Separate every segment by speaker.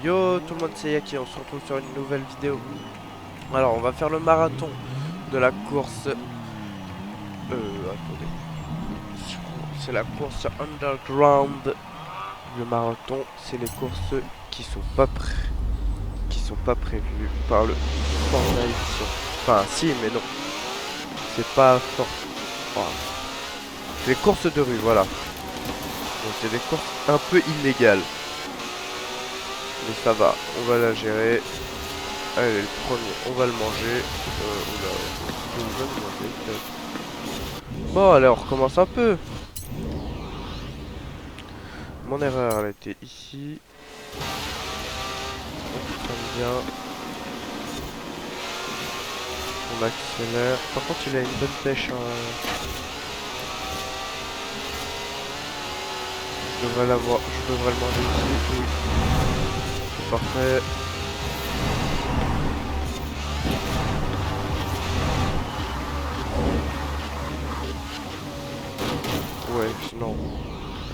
Speaker 1: Yo tout le monde, c'est Yaki, on se retrouve sur une nouvelle vidéo. Alors on va faire le marathon de la course. Attendez. C'est la course underground. Le marathon, c'est les courses qui sont pas prévues par le Fortnite. Enfin si mais non. C'est pas fort. Enfin, c'est les courses de rue, voilà. Donc c'est des courses un peu illégales. Mais ça va, on va la gérer. Allez, le premier, on va le manger. Oula, je vais le manger, peut-être. Bon, allez, on recommence un peu. Mon erreur, elle était ici. On freine bien. On accélère. Par contre, il a une bonne pêche. Hein. Je devrais l'avoir. Je devrais le manger ici. Oui. C'est parfait. Ouais, non.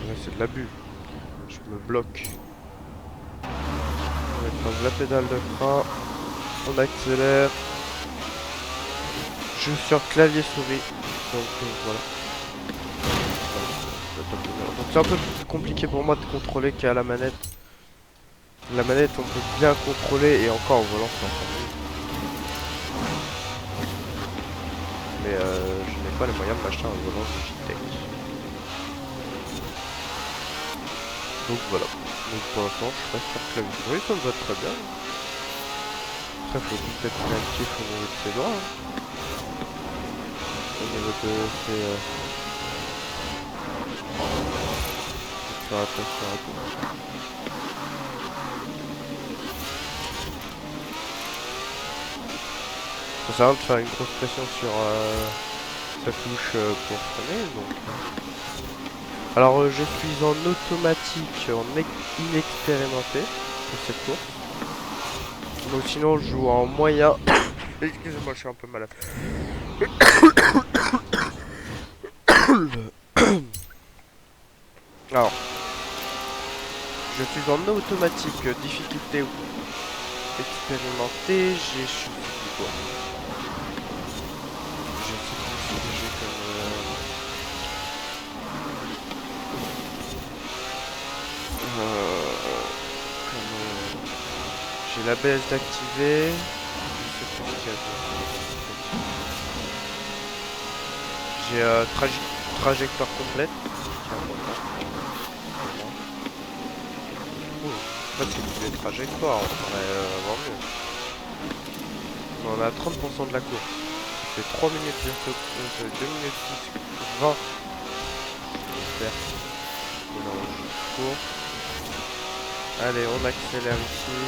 Speaker 1: Là, c'est de l'abus. Je me bloque. On écrase la pédale de frein. On accélère. Je joue sur clavier souris. Donc voilà. Donc c'est un peu plus compliqué pour moi de contrôler qu'à la manette. La manette on peut bien contrôler et encore en volant c'est encore mieux. Mais je n'ai pas les moyens de m'acheter un volant Logitech. Donc voilà. Donc pour l'instant je reste sur clavier souris, ça me va très bien. Après faut juste être réactif au niveau de ses doigts. Hein. Au niveau de ses... faire attention à tout. Ça sert à rien de faire une grosse pression sur sa touche pour freiner. Donc. Alors je suis en automatique, inexpérimenté pour cette course. Donc sinon je joue en moyen. Excusez-moi, je suis un peu malade. Alors, je suis en automatique, difficulté expérimentée, j'ai choisi quoi. Je sais plus ce que j'ai comme j'ai l'ABS d'activer. Je sais plus ce qu'il y a d'autre. J'ai trajectoire complète. Qui est important. En fait, c'est des trajectoires, on pourrait avoir mieux. On a 30% de la course. Ça fait 3 minutes 2 minutes 10, 20. J'espère. Course. Allez, on accélère ici.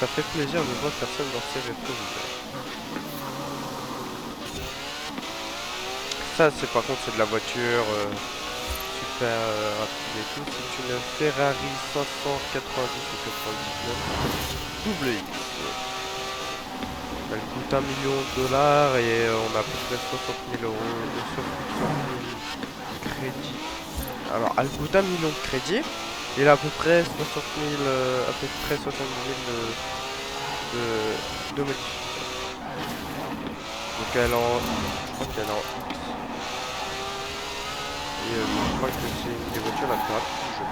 Speaker 1: Ça fait plaisir de voir personne dans ces rétroviseurs. Ça, c'est par contre, c'est de la voiture super rapide et tout. C'est une Ferrari 590 ou 99 double X. Elle coûte 1 million de dollars et on a à peu près 60 000 euros de crédit. Alors, elle coûte 1 million de crédit. Il a à peu près 60 000, à peu près 60 000 de modifications. Donc elle en, je crois qu'elle est en X. Et je crois que c'est une des voitures la plus rapide du jeu.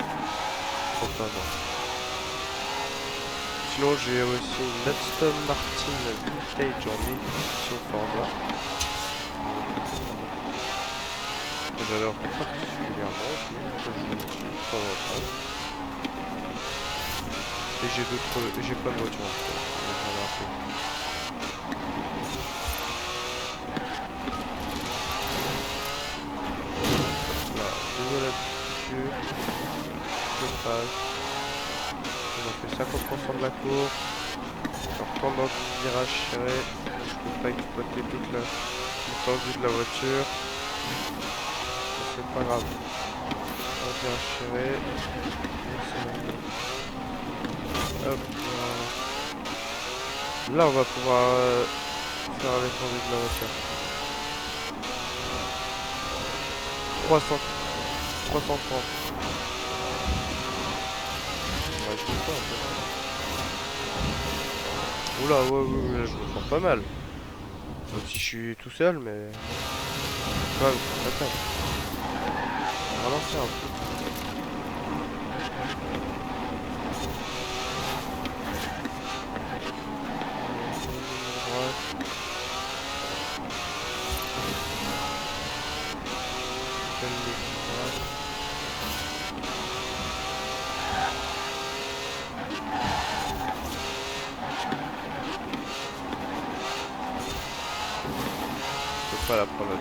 Speaker 1: Pour l'instant. Sinon j'ai aussi une Aston Martin Vintage en édition Forza. J'adore particulièrement, je joue dessus de temps en temps. Et j'ai plein de voitures en fait. Voilà, désolé dessus. Je passe. On a fait 50% de la course. Alors pendant le virage serré, je peux pas exploiter toute l'étendue de la voiture. C'est pas grave. Un virage serré. Hop. Là on va pouvoir faire l'étendue de la voiture. 300, 330. Ouais, je sais pas, un peu. Oula, ouais, je me sens pas mal. Même si je suis tout seul, mais... Ouais, attends. Ralentir un peu. Je peux pas la prendre à 200.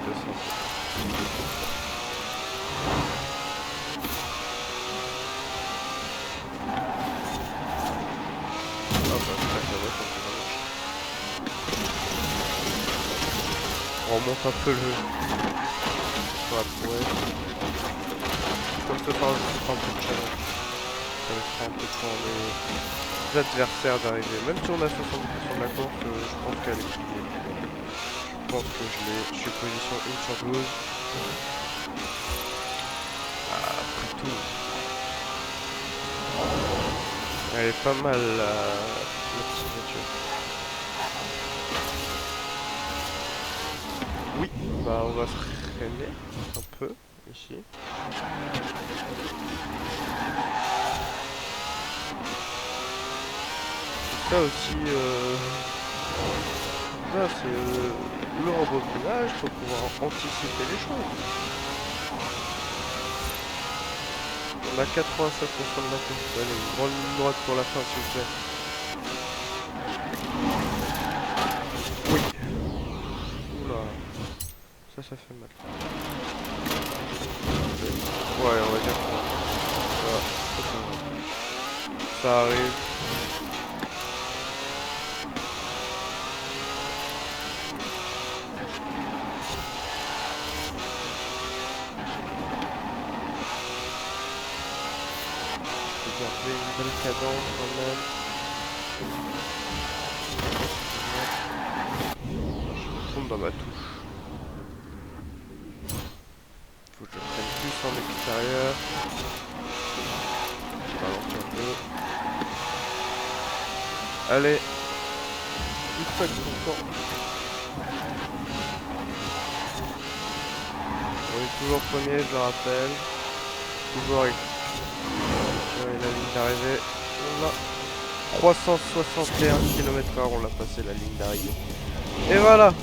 Speaker 1: On remonte un peu le... sur la prouesse. Comme ce soir, je prends un peu de challenge. Ça laissera un peu de temps les adversaires d'arriver. Même si on a 70% de la course, je pense qu'elle est pliée. Je pense que je suis position 1 sur 12. Ah, après tout. Elle est pas mal la petite voiture. Oui, bah on va freiner un peu ici. Ça aussi, ça c'est le rembobinage pour pouvoir anticiper les choses. On a 87% de la course. Allez, une grande ligne droite pour la fin, s'il vous plaît. Oui. Oula. Ça fait mal. Ouais, on va dire ça. Ça arrive. Garder une belle cadence quand même. Je tombe dans ma touche. Faut que je prenne plus en extérieur. Je balance un peu. Allez. 5%. On est toujours premier, je le rappelle. Toujours avec la ligne d'arrivée. On a 361 km/h, on l'a passé la ligne d'arrivée. Et voilà.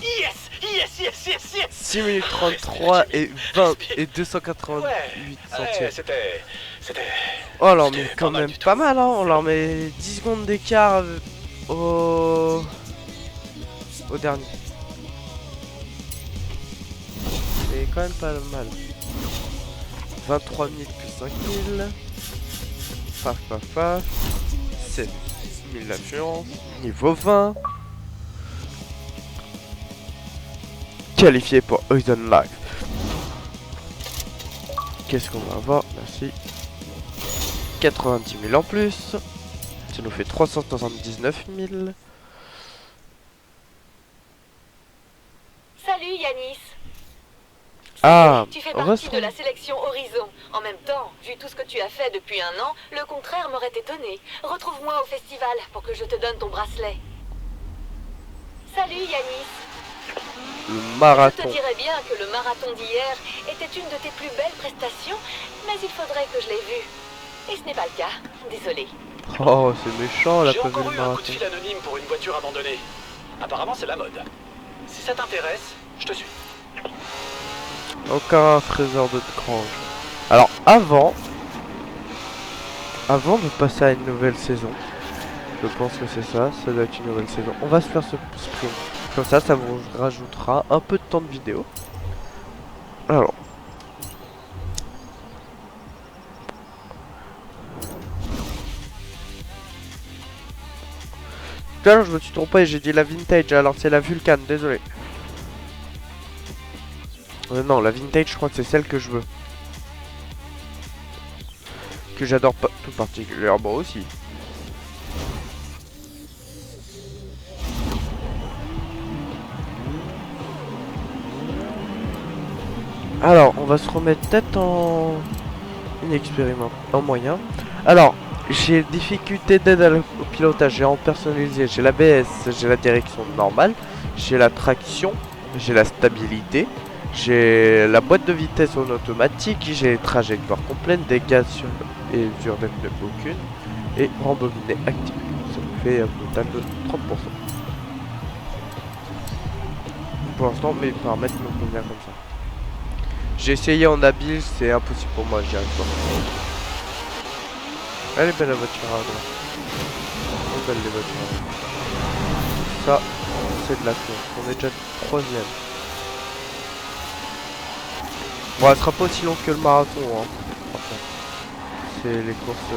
Speaker 2: Yes.
Speaker 1: 6 minutes 33 et 20 et 288 centièmes.
Speaker 2: C'était...
Speaker 1: Oh, on leur met quand même pas mal, hein. On leur met 10 secondes d'écart au dernier. C'est quand même pas mal. 23 minutes plus 5000. Paf. 7000 d'assurance. Niveau 20. Qualifié pour Horizon Live. Qu'est-ce qu'on va avoir? Merci. 90 000 en plus. Ça nous fait 379 000.
Speaker 3: Salut Yanis.
Speaker 1: Ah,
Speaker 3: tu fais partie de la sélection Horizon. En même temps, vu tout ce que tu as fait depuis un an, le contraire m'aurait étonné. Retrouve-moi au festival pour que je te donne ton bracelet. Salut Yanis.
Speaker 1: Le marathon.
Speaker 3: Je te dirais bien que le marathon d'hier était une de tes plus belles prestations, mais il faudrait que je l'ai vu. Et ce n'est pas le cas. Désolé.
Speaker 1: Oh, c'est méchant, elle a
Speaker 2: J'ai
Speaker 1: pas vu
Speaker 2: encore
Speaker 1: le
Speaker 2: eu un coup
Speaker 1: marathon.
Speaker 2: de fil anonyme pour une voiture abandonnée. Apparemment, c'est la mode. Si ça t'intéresse, je te suis.
Speaker 1: Encore un trésor de grange. Alors, avant de passer à une nouvelle saison, je pense que c'est ça, ça doit être une nouvelle saison. On va se faire ce sprint. Comme ça vous rajoutera un peu de temps de vidéo. Alors. Tout à l'heure, je me suis trompé, j'ai dit la vintage, alors c'est la Vulcan, désolé. Non, la vintage, je crois que c'est celle que je veux. Que j'adore pas tout particulièrement aussi. Alors, on va se remettre peut-être en une expérimente en moyen. Alors, j'ai difficulté d'aide au pilotage, j'ai en personnalisé, j'ai l'ABS, j'ai la direction normale, j'ai la traction, j'ai la stabilité, j'ai la boîte de vitesse en automatique, j'ai les trajectoires complètes, dégâts sur et mesure de aucune, et rembobiner actif. Ça me fait un total de 30%. Pour l'instant, mes paramètres me conviennent comme ça. J'ai essayé en habile, c'est impossible pour moi, j'y arrive pas. Elle est belle la voiture à droite. Trop belle les voitures à droite. Ça, c'est de la course. On est déjà 3ème. Bon, elle sera pas aussi longue que le marathon, hein. C'est les courses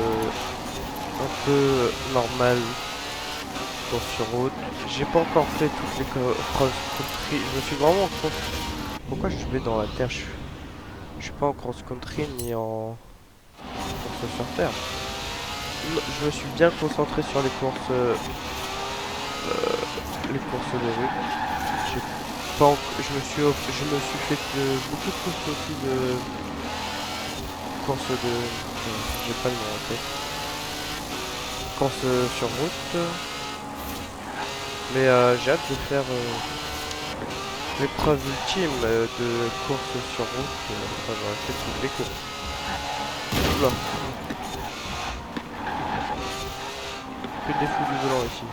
Speaker 1: un peu normales. Courses sur route. J'ai pas encore fait toutes les cross-country. Je me suis vraiment en cross. Pourquoi je vais dans la terre? Je suis pas en cross-country ni en course sur terre. Je me suis bien concentré sur les courses de rue. Je me suis fait beaucoup de courses aussi de courses de j'ai pas le nom en tête. Courses sur route. Mais j'ai hâte de faire l'épreuve ultime de course sur route. Enfin, j'aurais fait toutes les courses. Oula. Que des fous du volant ici.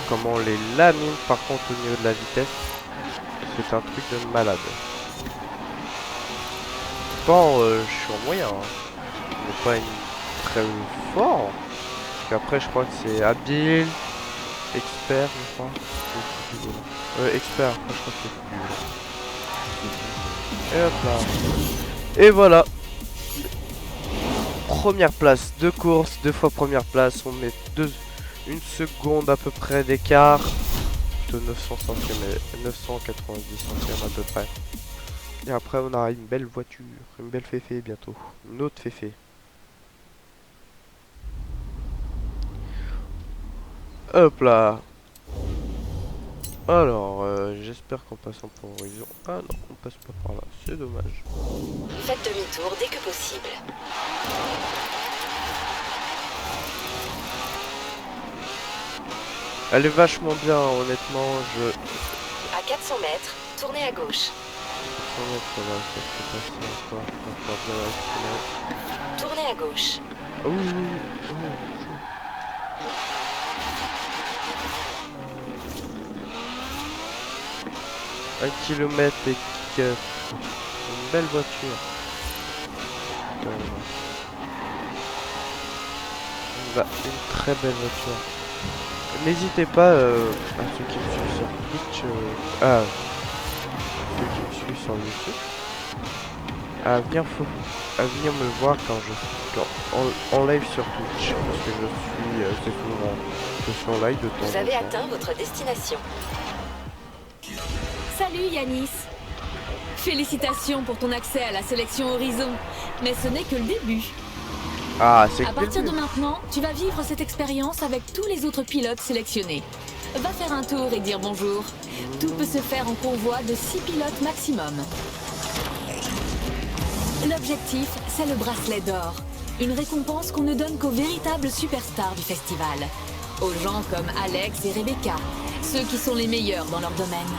Speaker 1: Comment on les lamine par contre au niveau de la vitesse. C'est un truc de malade. Bon, je suis en moyen. Hein. Mais pas une très fort. Parce qu'après, je crois que c'est habile, expert, je crois. Expert, je crois que c'est. Et hop là. Et voilà. Première place de course, 2 fois première place. On met 1 seconde à peu près d'écart. De 900 centièmes et 990 centièmes à peu près. Et après on aura une belle voiture, une belle féfé bientôt, une autre féfé. Hop là. Alors j'espère qu'en passant pour Horizon. Ah non, on passe pas par là, c'est dommage.
Speaker 3: Faites demi-tour dès que possible.
Speaker 1: Elle est vachement bien, honnêtement,
Speaker 3: À 400 mètres, tournez à gauche. Tournez à gauche.
Speaker 1: Ah oui, oui, oui. 1 kilomètre et quelques. Une belle voiture. Une très belle voiture. N'hésitez pas à ceux qui me suivent sur Twitch, ceux qui me suivent sur YouTube, à venir me voir en live sur Twitch, parce que je suis en live de temps en temps.
Speaker 3: Vous avez atteint votre destination.
Speaker 4: Salut Yanis. Félicitations pour ton accès à la sélection Horizon, mais ce n'est que le début.
Speaker 1: Ah, c'est
Speaker 4: À partir de maintenant, tu vas vivre cette expérience avec tous les autres pilotes sélectionnés. Va faire un tour et dire bonjour. Tout peut se faire en convoi de 6 pilotes maximum. L'objectif, c'est le bracelet d'or. Une récompense qu'on ne donne qu'aux véritables superstars du festival. Aux gens comme Alex et Rebecca, ceux qui sont les meilleurs dans leur domaine.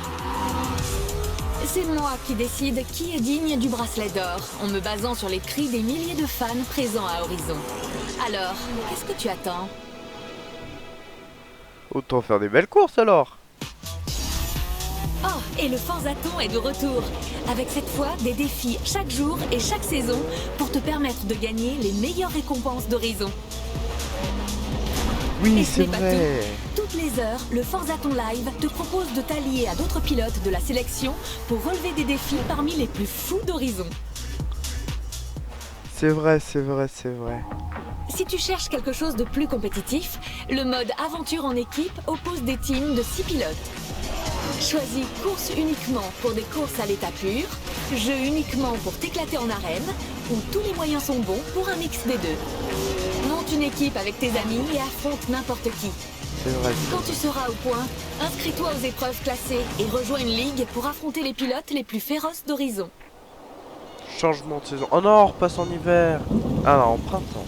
Speaker 4: C'est moi qui décide qui est digne du bracelet d'or, en me basant sur les cris des milliers de fans présents à Horizon. Alors, qu'est-ce que tu attends?
Speaker 1: Autant faire des belles courses alors.
Speaker 4: Oh, et le Forzaton est de retour, avec cette fois des défis chaque jour et chaque saison pour te permettre de gagner les meilleures récompenses d'Horizon.
Speaker 1: Oui,
Speaker 4: Et ce
Speaker 1: c'est
Speaker 4: n'est pas
Speaker 1: vrai.
Speaker 4: Toutes les heures, le Forzaton Live te propose de t'allier à d'autres pilotes de la sélection pour relever des défis parmi les plus fous d'Horizon.
Speaker 1: C'est vrai, c'est vrai, c'est vrai.
Speaker 4: Si tu cherches quelque chose de plus compétitif, le mode aventure en équipe oppose des teams de 6 pilotes. Choisis course uniquement pour des courses à l'état pur, jeu uniquement pour t'éclater en arène, où tous les moyens sont bons pour un mix des deux. Monte une équipe avec tes amis et affronte n'importe qui.
Speaker 1: C'est vrai.
Speaker 4: Quand tu seras au point, inscris-toi aux épreuves classées et rejoins une ligue pour affronter les pilotes les plus féroces d'Horizon.
Speaker 1: Changement de saison. Oh non, on repasse en hiver. Ah non, en printemps.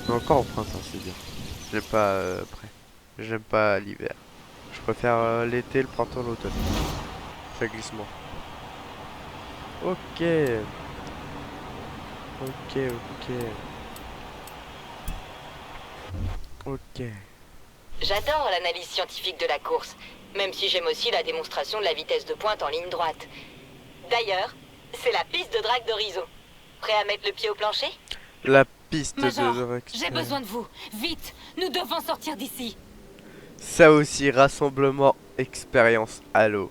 Speaker 1: Mais encore en printemps, c'est bien. J'aime pas après. J'aime pas l'hiver. Je préfère l'été, le printemps, l'automne. Ça glisse moins. Ok. Ok, ok. Ok.
Speaker 3: J'adore l'analyse scientifique de la course, même si j'aime aussi la démonstration de la vitesse de pointe en ligne droite. D'ailleurs, c'est la piste de drague d'Horizon. Prêt à mettre le pied au plancher?
Speaker 1: La piste
Speaker 4: Major,
Speaker 1: de Rex.
Speaker 4: j'ai besoin de vous. Vite, nous devons sortir d'ici.
Speaker 1: Ça aussi, rassemblement, expérience, halo.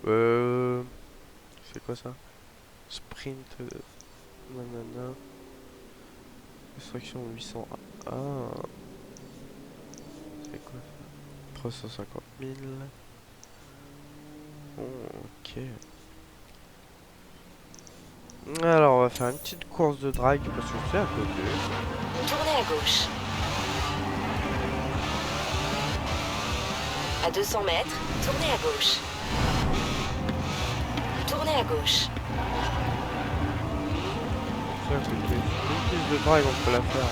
Speaker 1: C'est quoi ça? Sprint. Nanana. Instruction 800. Ah. C'est quoi ça? 350 000. Oh, ok. Alors, on va faire une petite course de drague parce que c'est à côté.
Speaker 3: Tournez à gauche. À 200 mètres, tournez à gauche. Tournez à gauche.
Speaker 1: C'est à côté. Une piste de drague, on peut la faire.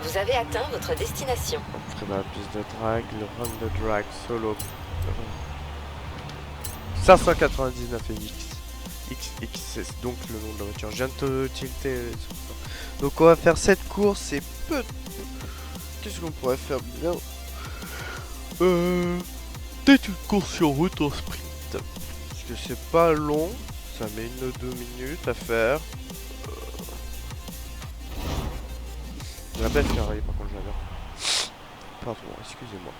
Speaker 3: Vous avez atteint votre destination.
Speaker 1: On ferait la piste de drague, le run de drag solo. 599 XX, c'est donc le nom de la voiture. Je viens de te tilter sur ça. Donc on va faire cette course et peu. Qu'est-ce qu'on pourrait faire bien? Peut-être une course sur route en sprint. Parce que c'est pas long, ça met 1 ou 2 minutes à faire. La belle Ferrari par contre j'adore. Pardon, excusez-moi.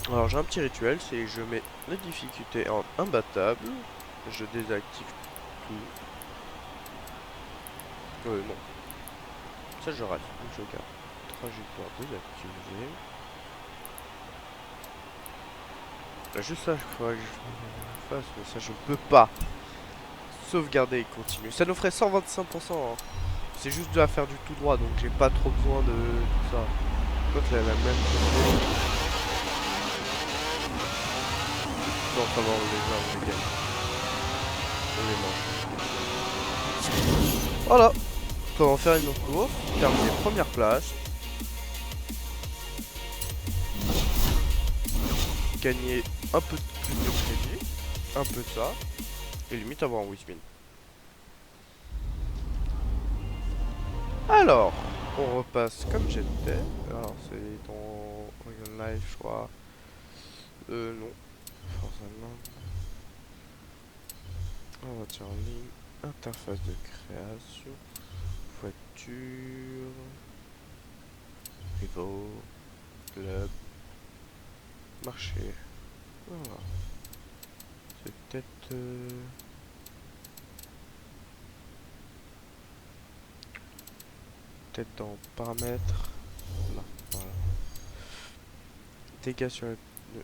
Speaker 1: Alors j'ai un petit rituel, c'est je mets la difficulté en imbattable, je désactive tout. Non. Ça je rate, donc je garde. Trajectoire désactivée. Là juste ça, il faudrait que je fasse, mais ça je peux pas. Sauvegarder et continuer. Ça nous ferait 125%. Hein. C'est juste de la faire du tout droit, donc j'ai pas trop besoin de tout ça. Donc là, la même chose. Non, ça va, on les gagne. On les mange. Voilà. On va en faire une autre course. Terminer première place. Gagner un peu plus de crédit. Un peu de ça. Et limite avoir un win. Alors, on repasse comme j'étais. Alors, c'est dans Real Life, je crois. Non. Forcément. On va tirer en ligne. Interface de création. Voiture. Rivaux. Club. Marché. Voilà. C'est peut-être... peut-être dans paramètres. Là, voilà. Dégâts sur le pneu.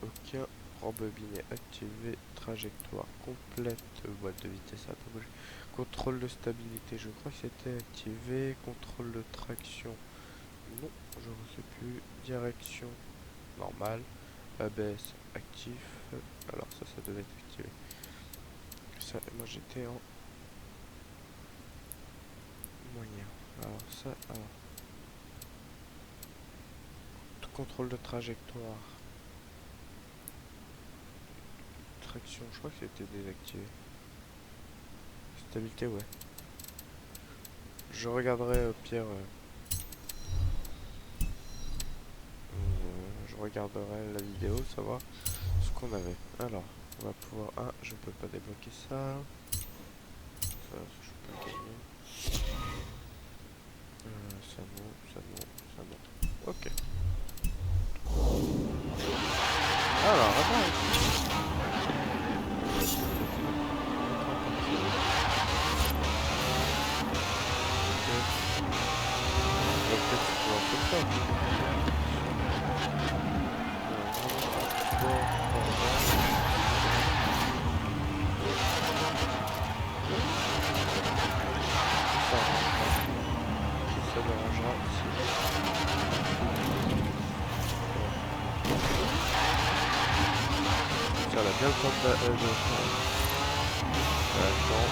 Speaker 1: Aucun. Rembobiné, activé, trajectoire complète, boîte de vitesse à peu près. Contrôle de stabilité, je crois que c'était activé. Contrôle de traction, non, je ne sais plus. Direction, normale. ABS, actif. Alors ça devait être activé. Ça, moi j'étais en moyen. Alors ça, alors. Contrôle de trajectoire. Traction, je crois que c'était désactivé. Stabilité, ouais. Je regarderai au pire. Je regarderai la vidéo, savoir ce qu'on avait. Alors, on va pouvoir. Ah, je peux pas débloquer ça. Ça, je peux gagner. Ça non, ça non, ça non. Ok. Alors, attends. elle a bien le temps de... Attends.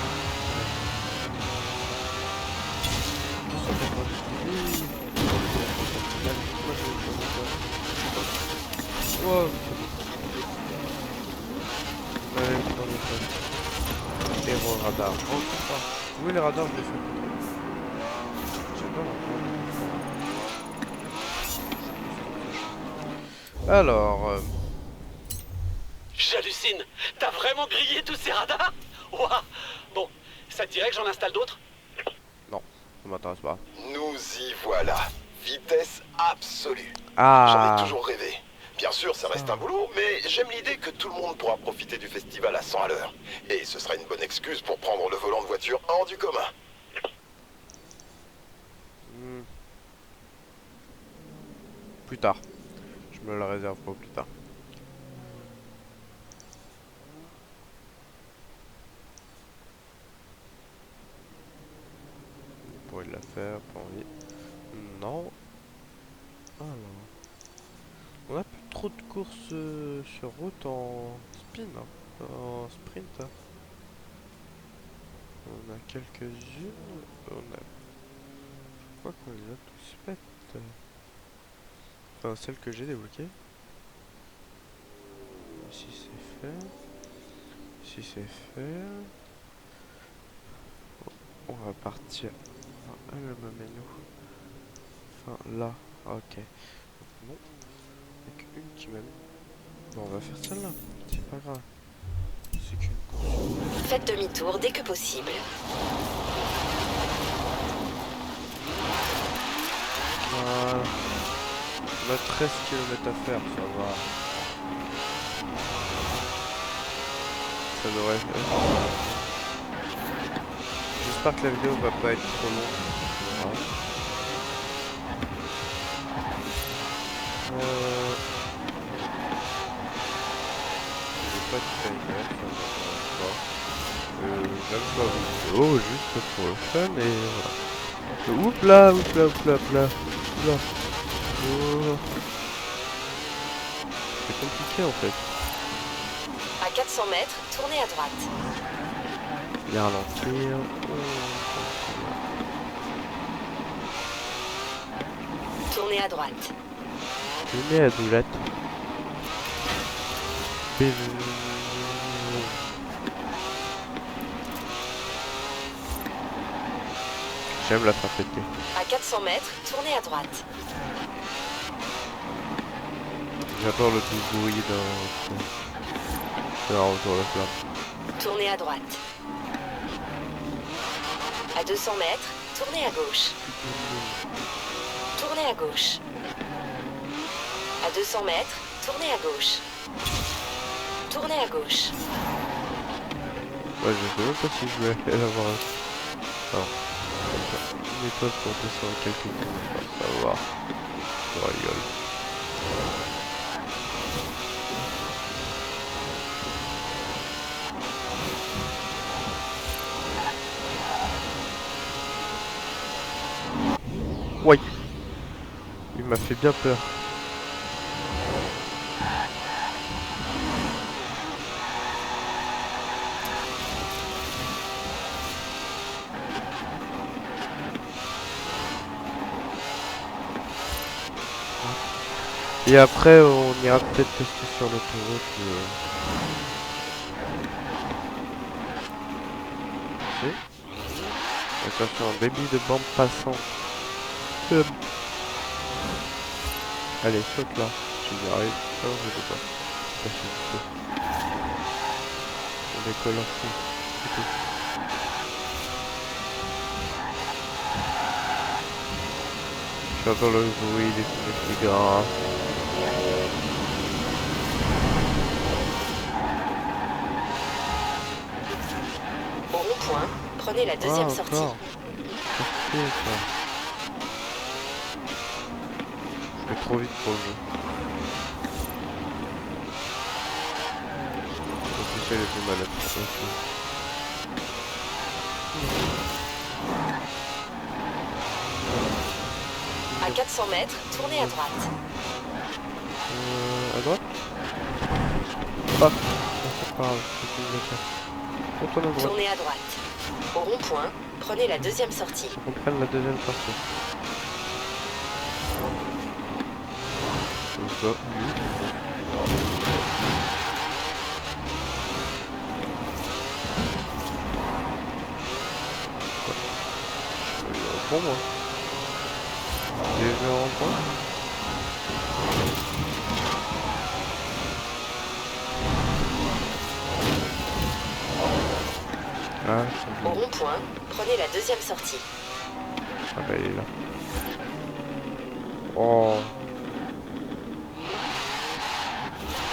Speaker 1: 290. Wow. Allez, prends le temps. Héros radar. Oh putain. Où est les radars? Je les fais. J'adore la alors...
Speaker 2: J'hallucine. T'as vraiment grillé tous ces radars? Ouah. Bon, ça te dirait que j'en installe d'autres?
Speaker 1: Non, ça m'intéresse pas.
Speaker 5: Nous y voilà. Vitesse absolue.
Speaker 1: Ah.
Speaker 5: J'en ai toujours rêvé. Bien sûr, ça reste un boulot, mais j'aime l'idée que tout le monde pourra profiter du festival à 100 à l'heure. Et ce sera une bonne excuse pour prendre le volant de voiture hors du commun.
Speaker 1: Plus tard. Je me la réserve pour plus tard. On pourrait la faire, pas envie. Non. Alors. On a plus trop de courses sur route en spin, hein, en sprint. Hein. On a quelques-unes. On a. Je crois qu'on les a tous faites. Enfin, celles que j'ai débloquées. Ici c'est fait. Ici c'est fait. On va partir. Elle me met nous. Enfin là. Ok. Non. Il n'y a qu'une qui m'a mis. Bon, on va faire celle-là. C'est pas grave. C'est qu'une course.
Speaker 3: Faites demi-tour dès que possible.
Speaker 1: Voilà. On a 13 km à faire, ça va. Ça devrait faire. J'espère que la vidéo va pas être trop longue. Voilà. J'ai pas de timer, ça m'intéresse pas. J'aime pas la vidéo, juste pour le fun et voilà. Oupla, oupla, oupla, oupla. Oupla. Oh. C'est compliqué en fait.
Speaker 3: À 400 mètres, tournez à droite.
Speaker 1: Bien ralentir.
Speaker 3: Tournez à droite.
Speaker 1: Tournez à droite. J'aime la faire péter.
Speaker 3: À 400 mètres, tournez à droite.
Speaker 1: J'adore le doux bruit d'un retour de flamme.
Speaker 3: Tournez à droite. À 200 mètres, tournez à gauche. Tournez à gauche. À 200 mètres, tournez à gauche. Tournez à gauche.
Speaker 1: Ouais, je sais même pas si je vais l'avoir. Non. Une étoile pour descendre quelques kilomètres. Ça va. Je rigole. Ouais. Il m'a fait bien peur. Et après, on ira peut-être tester sur l'autoroute. Attention, un débit de bande passant. Allez, saute là. Tu y arrives. Non, je sais pas. Je sais pas si je peux. On décolle en fou. C'est tout. J'entends le bruit des petits gras.
Speaker 3: Au rond-point, prenez la deuxième sortie.
Speaker 1: Encore. Qu'est-ce que c'est ça? Je vais trop vite pour le jeu. Officiel est plus malade.
Speaker 3: À 400 mètres, tournez à droite.
Speaker 1: À droite? Hop. pas grave, c'est ce que je vais faire. Retourne à droite.
Speaker 3: Tournez à droite. Au rond-point, prenez la deuxième sortie.
Speaker 1: On prenne la deuxième sortie. Comme ça, oui. Pour moi. J'ai vu un rond-point. Ah,
Speaker 3: Au rond-point, prenez la deuxième sortie.
Speaker 1: ah bah il est là. Oh,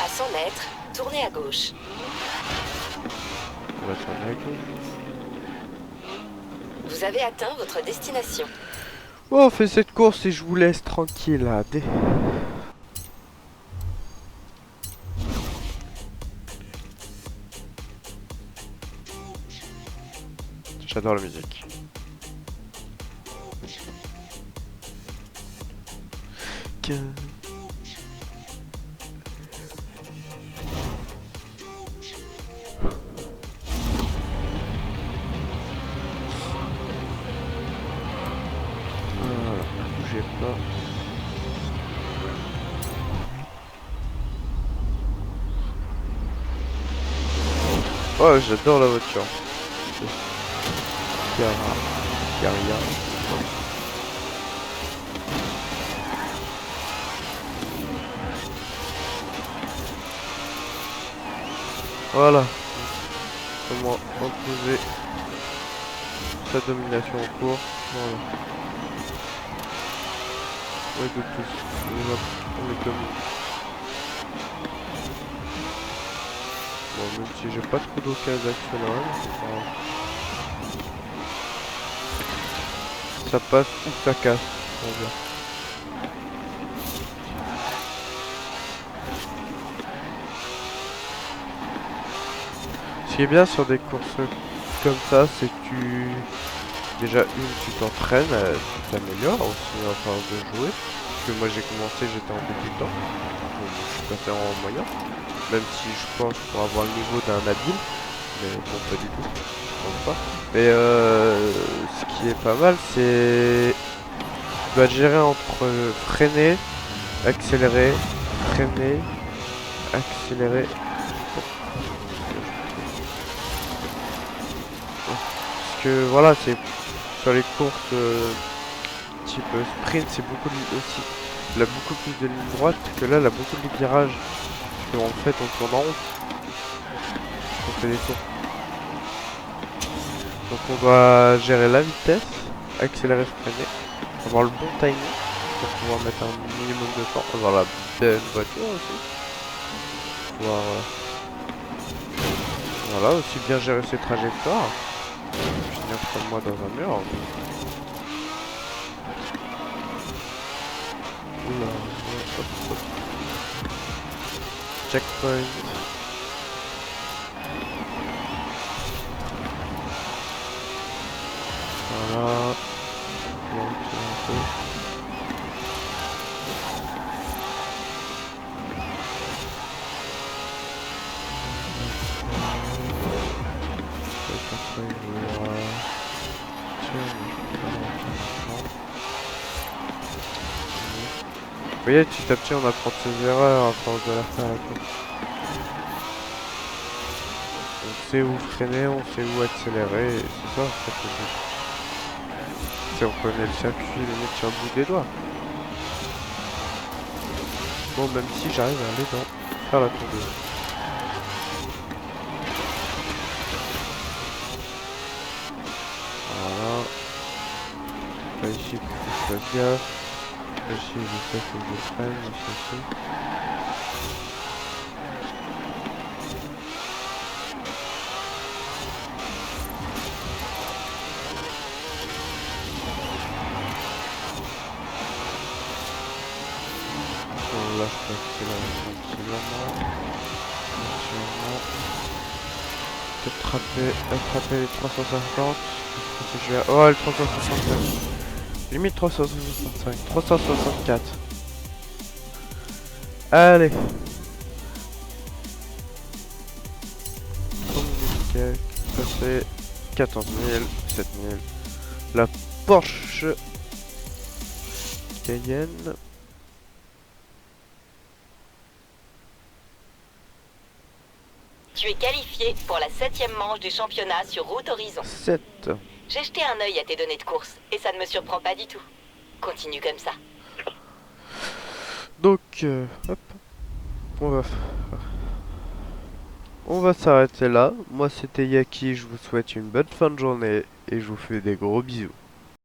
Speaker 3: À 100 mètres, tournez à gauche.
Speaker 1: on va tourner avec nous.
Speaker 3: Vous avez atteint votre destination.
Speaker 1: Oh, on fait cette course et je vous laisse tranquille là. J'adore la musique. Voilà, bougez pas. Oh, j'adore la voiture. Caria. Voilà. Comment imposer sa domination en cours. Voilà. Ouais, de plus. On les domine. Bon, même si j'ai pas trop d'occasion d'accélérer. Ça passe ou ça casse, on va dire. Ce qui est bien sur des courses comme ça, c'est que déjà tu t'entraînes, tu t'améliores aussi à force de jouer. Parce que moi j'ai commencé, j'étais en débutant, donc je suis passé en moyen. Même si je pense pour avoir le niveau d'un habile, mais bon pas du tout, je pense pas. Mais ce qui est pas mal, c'est tu dois gérer entre freiner, accélérer, freiner, accélérer. Parce que voilà, c'est sur les courses type sprint, c'est beaucoup aussi. Elle a beaucoup plus de lignes droites que là, elle a beaucoup de virages. Parce qu'en fait, on tourne en rond. On fait des tours. Donc on doit gérer la vitesse, accélérer, freiner, avoir le bon timing pour pouvoir mettre un minimum de temps, avoir la belle voiture aussi. Pouvoir voilà, aussi bien gérer ses trajectoires. Finir comme moi dans un mur. Oula, hop, hop. Checkpoint. Voilà. Bien, un peu. Vous voyez, petit à petit on apprend de ses erreurs à force de la faire la course. On sait où freiner, on sait où accélérer, et c'est ça en fait le but. Si on connaît le circuit, limite sur le bout des doigts. Bon, même si j'arrive à aller dans faire la tourneuse. Voilà. Là ici, il faut que je fasse gaffe. Là ici, je sais que je freine, ici. Là, je peux accélérer tranquillement. Peut-être attraper les 350. Oh, le 365. Limite 365. 364. c'est 14 000, 7 000. La Porsche Cayenne.
Speaker 3: Tu es qualifié pour la 7e manche du championnat sur Route Horizon.
Speaker 1: 7.
Speaker 3: J'ai jeté un œil à tes données de course et ça ne me surprend pas du tout. Continue comme ça.
Speaker 1: Donc, hop. On va s'arrêter là. Moi, c'était Yaki. Je vous souhaite une bonne fin de journée et je vous fais des gros bisous.